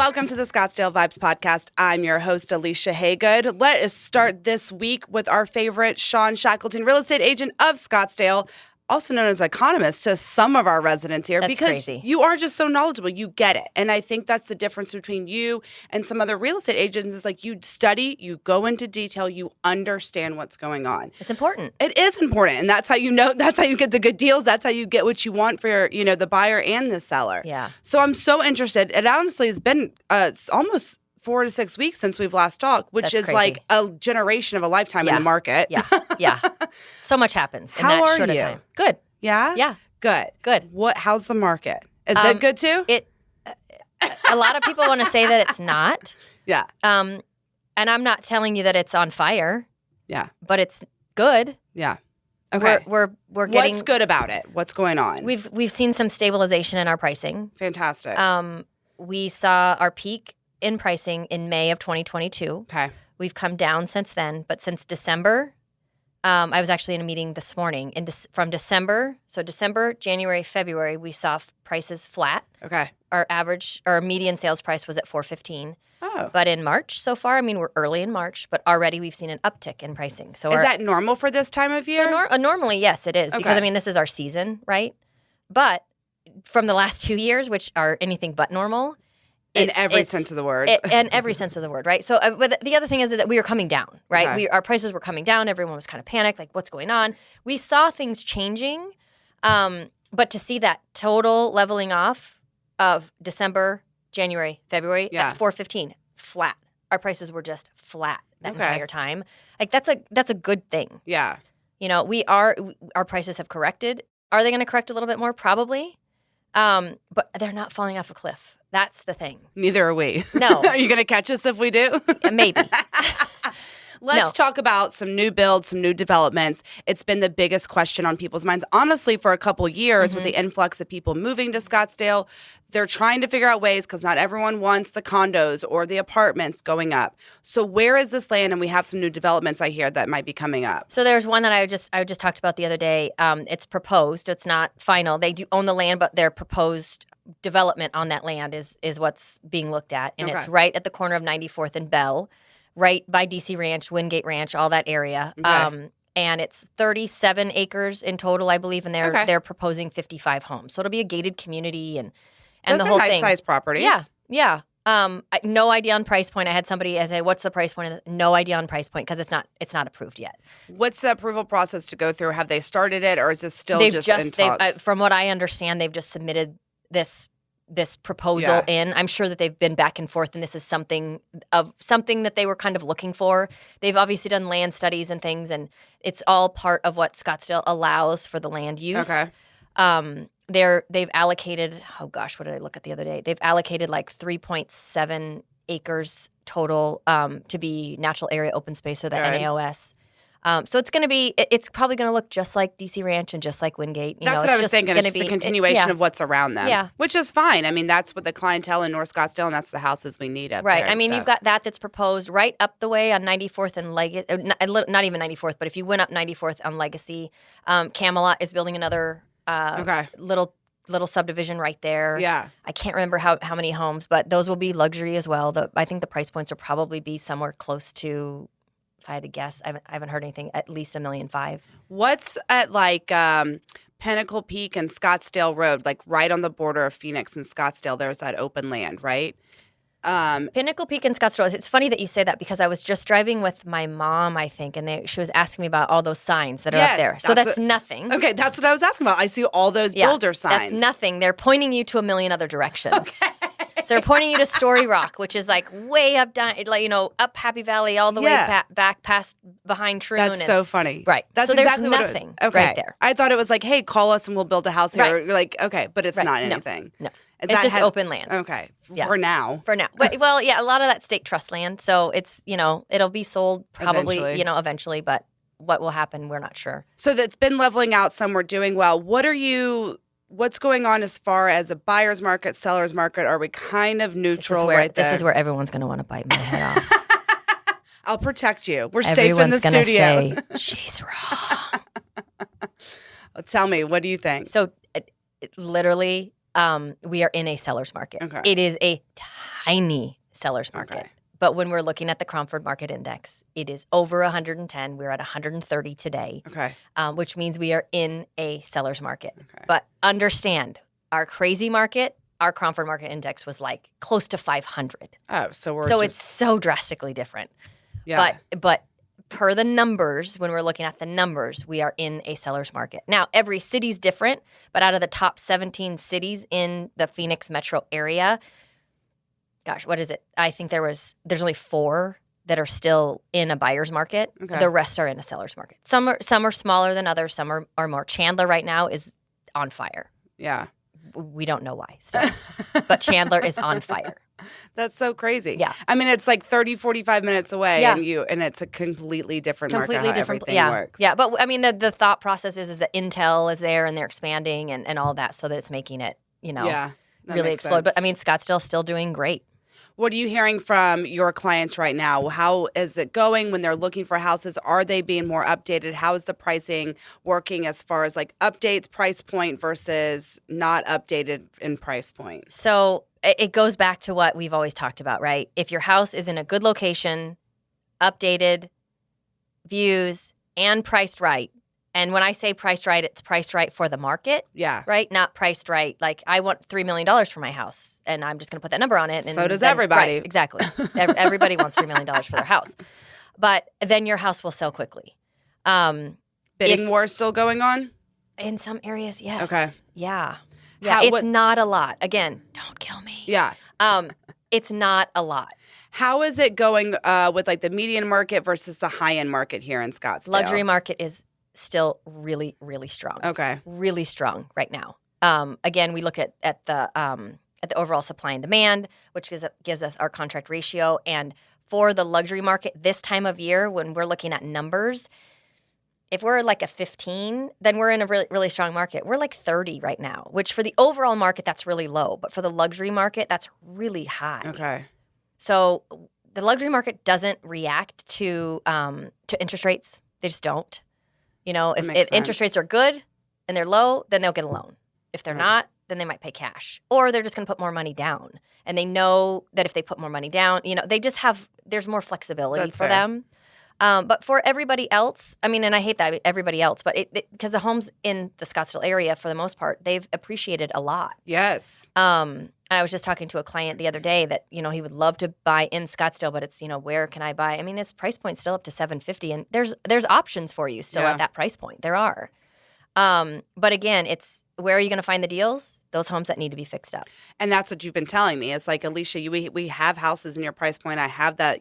Welcome to the Scottsdale Vibes podcast. I'm your host, Alicia Haygood. Let us start this week with our favorite Shawn Shackelton, real estate agent of Scottsdale, also known as economist to some of our residents here. That's because crazy. You are just so knowledgeable. You get it. And I think that's the difference between you and some other real estate agents is like you study, you go into detail, you understand what's going on. It's important. It is important. And that's how you know, that's how you get the good deals. That's how you get what you want for your, the buyer and the seller. Yeah. So I'm so interested. It honestly has been almost 4 to 6 weeks since we've last talked, which That's is crazy. like a generation of a lifetime in the market. Yeah. So much happens in How that are short of you? time. Good. Yeah? Yeah. Good. How's the market? Is it good too? A lot of people want to say that it's not. Yeah. And I'm not telling you that it's on fire. Yeah. But it's good. Yeah. Okay. We're getting. What's good about it? What's going on? We've seen some stabilization in our pricing. Fantastic. We saw our peak in pricing in May of 2022. Okay. We've come down since then, but since December, I was actually in a meeting this morning. From December, January, February, we saw prices flat. Okay. Our median sales price was at $415. Oh. But in March so far, we're early in March, but already we've seen an uptick in pricing. So is that normal for this time of year? So normally, yes, it is. Okay. Because, this is our season, right? But from the last 2 years, which are anything but normal. In every sense of the word. In every sense of the word, right? So but the other thing is that we were coming down, right? Okay. Our prices were coming down. Everyone was kind of panicked, like, what's going on? We saw things changing, but to see that total leveling off of December, January, February at $415, flat. Our prices were just flat that entire time. Like, that's a good thing. Yeah. Our prices have corrected. Are they going to correct a little bit more? Probably. But they're not falling off a cliff. That's the thing. Neither are we. No. Are you going to catch us if we do? Maybe. Let's talk about some new builds, some new developments. It's been the biggest question on people's minds. Honestly, for a couple years with the influx of people moving to Scottsdale, they're trying to figure out ways because not everyone wants the condos or the apartments going up. So where is this land? And we have some new developments I hear that might be coming up. So there's one that I just talked about the other day. It's proposed. It's not final. They do own the land, but their proposed development on that land is what's being looked at. And it's right at the corner of 94th and Bell, right by DC Ranch, Wingate Ranch, all that area. Okay. And it's 37 acres in total, I believe, and they're proposing 55 homes. So it'll be a gated community and those the whole are thing. nice-sized properties. Yeah. No idea on price point. I had somebody say, "What's the price point?" No idea on price point because it's not approved yet. What's the approval process to go through? Have they started it, or is this still in talks? From what I understand, they've just submitted this proposal in. I'm sure that they've been back and forth, and this is something that they were kind of looking for. They've obviously done land studies and things, and it's all part of what Scottsdale allows for the land use. Okay. They've allocated, oh gosh, what did I look at the other day? They've allocated like 3.7 acres total to be natural area open space, or the NAOS. So it's probably going to look just like DC Ranch and just like Wingate. That's what I was thinking. It's just a continuation of what's around them. Yeah. Which is fine. That's what the clientele in North Scottsdale, and that's the houses we need up right. there. You've got that's proposed right up the way on 94th and Legacy. Not even 94th, but if you went up 94th on Legacy, Camelot is building another little subdivision right there. Yeah. I can't remember how many homes, but those will be luxury as well. I think the price points will probably be somewhere close to, if I had to guess, I haven't heard anything, at least $1.5 million. What's at Pinnacle Peak and Scottsdale Road, like right on the border of Phoenix and Scottsdale? There's that open land, right? Pinnacle Peak and Scottsdale. It's funny that you say that because I was just driving with my mom, I think, and she was asking me about all those signs that are up there. So that's nothing. Okay, that's what I was asking about. I see all those builder signs. That's nothing. They're pointing you to a million other directions. Okay. So they're pointing you to Story Rock, which is like way up down, up Happy Valley, all the way back past behind Troon. That's so funny. Right. That's so exactly there's nothing right there. I thought it was like, hey, call us and we'll build a house here. Right. You're like, okay, but it's not anything. No. It's just open land. Okay. For now. But, well, yeah, a lot of that state trust land. So it's, it'll be sold probably, eventually, but what will happen, we're not sure. So that's been leveling out. Some were doing well. What's going on as far as a buyer's market, seller's market? Are we kind of neutral right there? This is where everyone's going to want to bite my head off. I'll protect you. We're safe in the studio. Everyone's going to say, she's wrong. Well, tell me, what do you think? So literally we are in a seller's market. Okay. It is a tiny seller's market. Okay. But when we're looking at the Cromford Market Index, it is over 110. We're at 130 today, which means we are in a seller's market. Okay. But understand, our crazy market, our Cromford Market Index was like close to 500. Oh, so it's so drastically different. Yeah. But per the numbers, when we're looking at the numbers, we are in a seller's market. Now, every city's different, but out of the top 17 cities in the Phoenix metro area, gosh, what is it? I think there's only 4 that are still in a buyer's market. Okay. The rest are in a seller's market. Some are smaller than others. Some are more. Chandler right now is on fire. Yeah. We don't know why still. But Chandler is on fire. That's so crazy. Yeah. I mean, it's like 30, 45 minutes away and it's a completely different market how everything works. Yeah, but I mean, the thought process is that Intel is there and they're expanding and all that so that it's making it, really explode. Sense. But I mean, Scottsdale's still doing great. What are you hearing from your clients right now? How is it going when they're looking for houses? Are they being more updated? How is the pricing working as far as like updates, price point versus not updated in price point? So it goes back to what we've always talked about, right? If your house is in a good location, updated, views, and priced right. And when I say priced right, it's priced right for the market. Yeah. Right? Not priced right. Like, I want $3 million for my house, and I'm just going to put that number on it. And so does everybody. Right, exactly. Everybody wants $3 million for their house. But then your house will sell quickly. Bidding war still going on? In some areas, yes. Okay. Yeah. It's not a lot. Again, don't kill me. Yeah. It's not a lot. How is it going with like the median market versus the high-end market here in Scottsdale? Luxury market is still really, really strong. Okay. Really strong right now. Again, we look at the overall supply and demand, which gives us our contract ratio. And for the luxury market this time of year, when we're looking at numbers, if we're like a 15, then we're in a really, really strong market. We're like 30 right now, which for the overall market, that's really low. But for the luxury market, that's really high. Okay. So the luxury market doesn't react to interest rates. They just don't. If interest rates are good and they're low, then they'll get a loan. If they're not, then they might pay cash. Or they're just going to put more money down. And they know that if they put more money down, they just there's more flexibility for them. But for everybody else, I mean, and I hate that everybody else, but because the homes in the Scottsdale area, for the most part, they've appreciated a lot. Yes. And I was just talking to a client the other day that, he would love to buy in Scottsdale, but it's, where can I buy? I mean, his price point's still up to $750, and there's options for you still at that price point. There are. But again, it's where are you going to find the deals? Those homes that need to be fixed up. And that's what you've been telling me. It's like, Alicia, we have houses in your price point. I have that,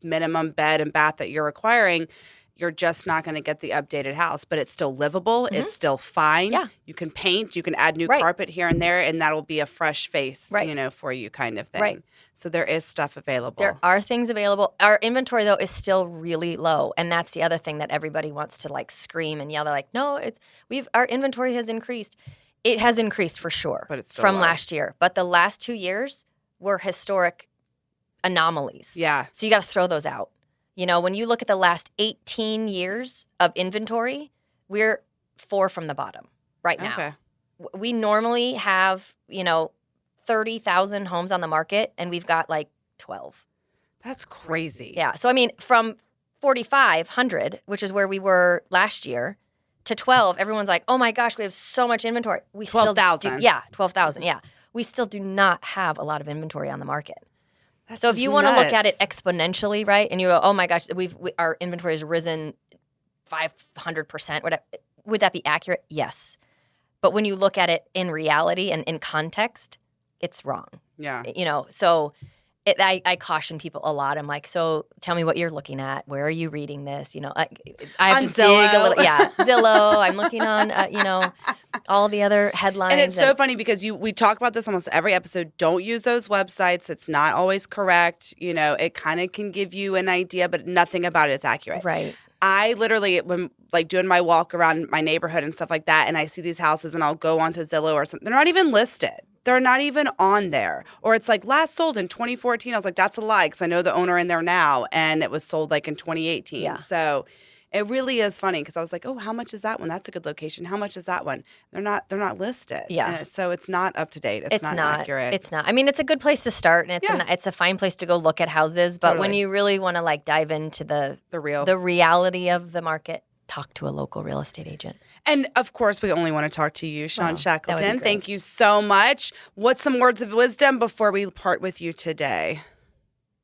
minimum bed and bath that you're requiring. You're just not going to get the updated house, but it's still livable. Mm-hmm. It's still fine. Yeah. You can paint. You can add new carpet here and there, and that'll be a fresh face, for you kind of thing. Right. So there is stuff available. There are things available. Our inventory, though, is still really low, and that's the other thing that everybody wants to, scream and yell. They're like, no, our inventory has increased. It has increased for sure, but it's still from low. Last year. But the last 2 years were historic anomalies. Yeah. So you got to throw those out. When you look at the last 18 years of inventory, we're 4 from the bottom right now. Okay. We normally have, 30,000 homes on the market, and we've got 12. That's crazy. Yeah. So, I mean, from 4,500, which is where we were last year, to 12, everyone's like, oh my gosh, we have so much inventory. 12,000. Yeah, 12,000. Yeah. We still do not have a lot of inventory on the market. That's so if you want to look at it exponentially, right, and you go, oh my gosh, our inventory has risen 500%, whatever, would that be accurate? Yes. But when you look at it in reality and in context, it's wrong. Yeah. So I caution people a lot. I'm like, so tell me what you're looking at. Where are you reading this? I have to dig a little. Yeah, Zillow. I'm looking on, all the other headlines. And it's so funny because we talk about this almost every episode. Don't use those websites. It's not always correct. It kind of can give you an idea, but nothing about it is accurate. Right. I literally, when doing my walk around my neighborhood and stuff like that, and I see these houses and I'll go onto Zillow or something. They're not even listed. They're not even on there. Or it's last sold in 2014. I was like, that's a lie because I know the owner in there now, and it was sold in 2018. Yeah. So It really is funny because I was like, oh, how much is that one? That's a good location. How much is that one? They're not listed. Yeah. So it's not up to date. It's not accurate. It's not. I mean, it's a good place to start, and it's a fine place to go look at houses. But when you really want to like dive into the reality of the market, talk to a local real estate agent. And of course, we only want to talk to you, Shawn Shackelton. Thank you so much. What's some words of wisdom before we part with you today?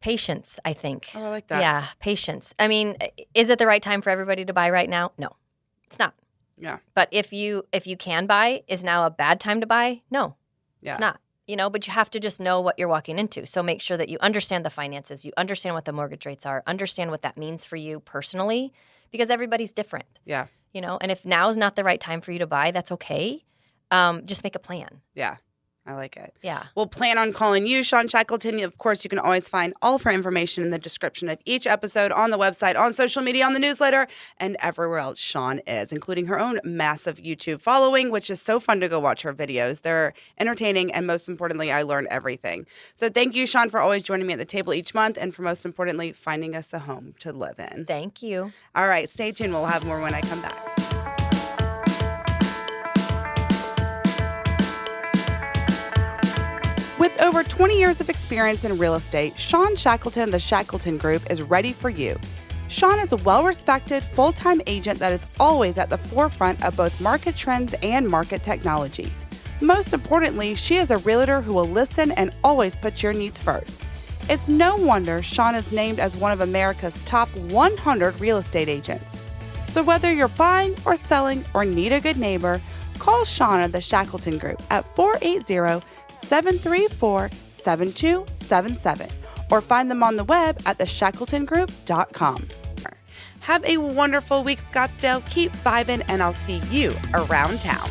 Patience, I think. Oh, I like that. Yeah, patience. I mean, is it the right time for everybody to buy right now? No, it's not. Yeah. But if you can buy, is now a bad time to buy? No, it's not. But you have to just know what you're walking into. So make sure that you understand the finances, you understand what the mortgage rates are, understand what that means for you personally, because everybody's different. Yeah. And if now is not the right time for you to buy, that's okay. Just make a plan. Yeah. I like it. Yeah. We'll plan on calling you, Shawn Shackelton. Of course, you can always find all of her information in the description of each episode, on the website, on social media, on the newsletter, and everywhere else Shawn is, including her own massive YouTube following, which is so fun to go watch her videos. They're entertaining, and most importantly, I learn everything. So thank you, Shawn, for always joining me at the table each month, and for most importantly, finding us a home to live in. Thank you. All right, stay tuned. We'll have more when I come back. With over 20 years of experience in real estate, Shawn Shackelton, the Shackelton Group, is ready for you. Shawn is a well-respected, full-time agent that is always at the forefront of both market trends and market technology. Most importantly, she is a realtor who will listen and always put your needs first. It's no wonder Shawn is named as one of America's top 100 real estate agents. So whether you're buying or selling or need a good neighbor, call Shawn of the Shackelton Group at 480-734-7277 or find them on the web at theshackletongroup.com. Have a wonderful week, Scottsdale. Keep vibing, and I'll see you around town.